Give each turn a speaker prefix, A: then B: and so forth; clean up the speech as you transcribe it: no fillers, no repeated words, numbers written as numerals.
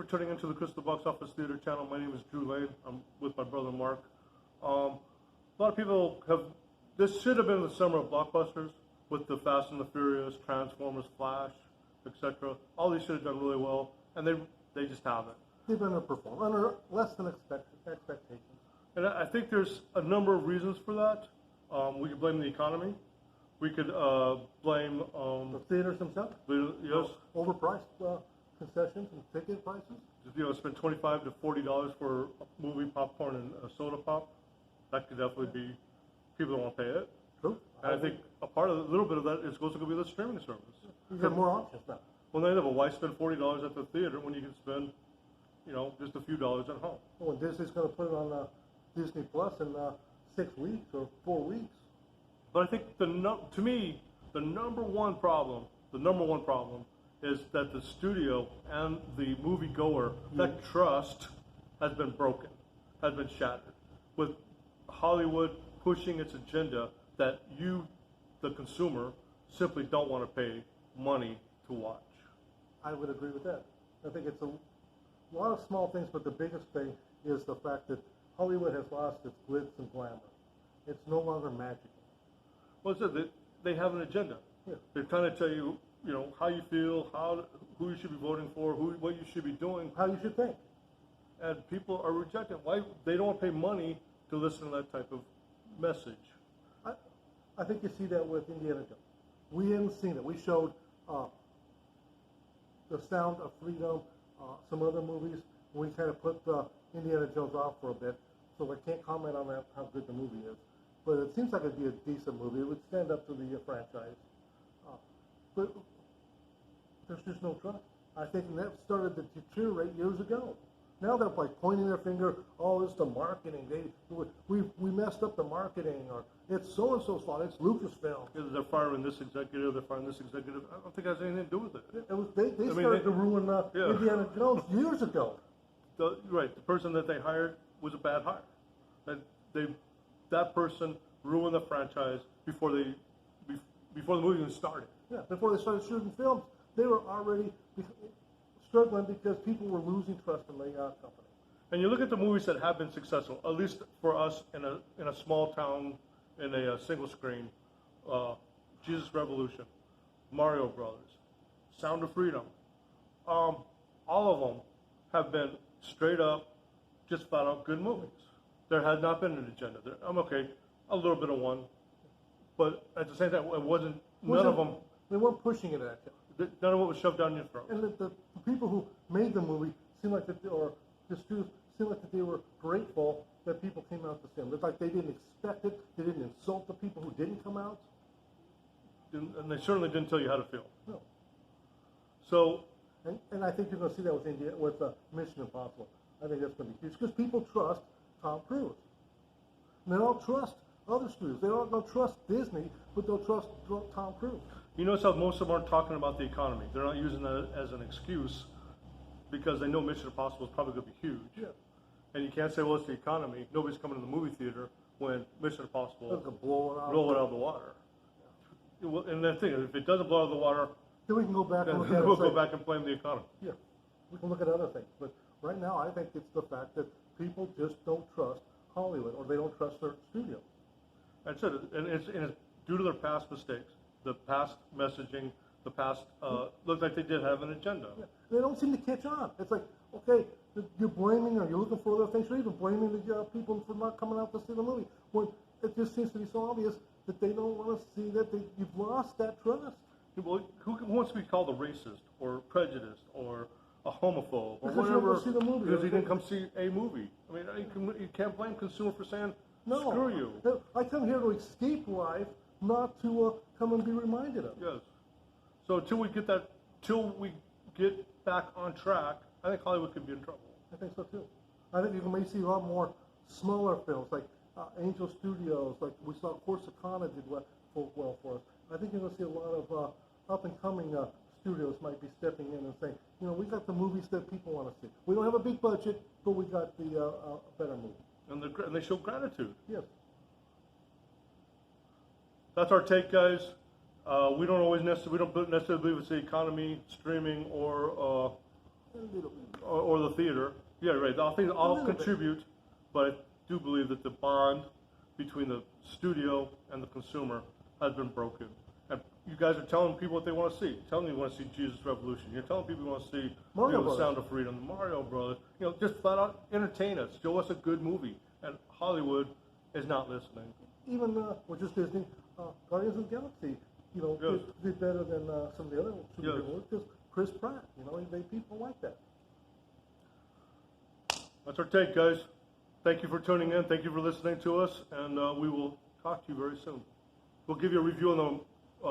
A: for tuning into the Crystal Box Office Theater channel. My name is Drew Lane. I'm with my brother Mark. A lot of people have, this should have been the summer of blockbusters with the Fast and the Furious, Transformers, Flash, etc. All these should have done really well, and they just haven't.
B: They've underperformed, under less than expectations.
A: And I think there's a number of reasons for that. We could blame the economy. We could blame
B: The theaters themselves,
A: yes,
B: overpriced concessions and ticket prices.
A: Spend $25 to $40 for a movie popcorn and a soda pop. That could definitely be, people don't want to pay it.
B: True.
A: And I think a little bit of that is also going to be the streaming service.
B: You have more options now.
A: Well, they have why spend $40 at the theater when you can spend, just a few dollars at home.
B: Well, Disney's going to put it on Disney Plus in 6 weeks or 4 weeks.
A: But I think to me, the number one problem is that the studio and the moviegoer, that trust has been broken, has been shattered, with Hollywood pushing its agenda that you, the consumer, simply don't want to pay money to watch.
B: I would agree with that. I think it's a lot of small things, but the biggest thing is the fact that Hollywood has lost its glitz and glamour. It's no longer magical.
A: Well, so they have an agenda.
B: Yeah.
A: They're trying to tell you, how you feel, who you should be voting for, what you should be doing,
B: how you should think.
A: And people are rejecting. Why they don't want to pay money to listen to that type of message?
B: I think you see that with Indiana Jones. We hadn't seen it. We showed The Sound of Freedom, some other movies. We kind of put Indiana Jones off for a bit, so I can't comment on that, how good the movie is. But it seems like it'd be a decent movie. It would stand up to the franchise. But there's just no trust. I think that started to deteriorate years ago. Now they're like pointing their finger, oh, it's the marketing. We messed up the marketing, or it's so-and-so's fault, it's Lucasfilm.
A: They're firing this executive, they're firing this executive. I don't think it has anything to do with it.
B: They started to ruin Indiana Jones years ago.
A: The person that they hired was a bad hire. That person ruined the franchise before the movie even started.
B: Yeah, before they started shooting films, they were already struggling because people were losing trust in the company.
A: And you look at the movies that have been successful, at least for us in a small town, in a single screen, Jesus Revolution, Mario Brothers, Sound of Freedom. All of them have been straight up, just flat out good movies. There has not been an agenda. I'm okay, a little bit of one, but at the same time, it wasn't. None of them.
B: They weren't pushing it at you.
A: None of it was shoved down your throat.
B: And the people who made the movie seemed like or the studios seemed like that they were grateful that people came out to see them. It's like they didn't expect it. They didn't insult the people who didn't come out.
A: And they certainly didn't tell you how to feel.
B: No.
A: So.
B: And I think you're going to see that with Mission Impossible. I think that's going to be huge because people trust Tom Cruise. And they don't trust other studios. They'll trust Disney, but they'll trust Tom Cruise.
A: You notice how most of them aren't talking about the economy. They're not using that as an excuse because they know Mission Impossible is probably going to be huge.
B: Yeah.
A: And you can't say, well, it's the economy. Nobody's coming to the movie theater when Mission Impossible
B: blow it
A: out of the water. Yeah. And the thing is, if it doesn't blow out of the water,
B: then we can go back and look at it.
A: We'll go back and blame the economy.
B: Yeah. We can look at other things. But right now, I think it's the fact that people just don't trust Hollywood or they don't trust their studio.
A: That's it. And it's due to their past mistakes, the past messaging, the past, looked like they did have an agenda.
B: Yeah. They don't seem to catch on. It's like, okay, you're blaming or you're looking for other things. You're even blaming the people for not coming out to see the movie. When it just seems to be so obvious that they don't want to see that you've lost that trust.
A: Well, who wants to be called a racist or prejudiced or a homophobe or
B: because
A: whatever?
B: See the movie,
A: because he didn't come see a movie. I mean, you can't blame consumer for saying,
B: no,
A: screw you.
B: I come here to escape life, not to come and be reminded of.
A: Yes. So till we get back on track, I think Hollywood could be in trouble.
B: I think so too. I think you may see a lot more smaller films like Angel Studios, like we saw Corsicana did well for us. I think you're going to see a lot of up-and-coming studios might be stepping in and saying, we got the movies that people want to see. We don't have a big budget, but we got the better movie.
A: And they show gratitude.
B: Yes.
A: That's our take, guys. We don't necessarily believe it's the economy, streaming, or
B: A little bit.
A: or the theater. Yeah, right. All things all
B: little bit.
A: contribute, but I do believe that the bond between the studio and the consumer has been broken. And you guys are telling people what they want to see. Telling them you want to see Jesus Revolution. You're telling people you want to see
B: Mario
A: The
B: Brothers.
A: Sound of Freedom, the Mario Brothers. Just flat out entertain us. Show us a good movie. And Hollywood is not listening.
B: Even with just Disney, Guardians of the Galaxy,
A: Yes.
B: did better than some of the other superhero
A: Yes.
B: movies. Just Chris Pratt, people like that.
A: That's our take, guys. Thank you for tuning in. Thank you for listening to us. And we will talk to you very soon. We'll give you a review on the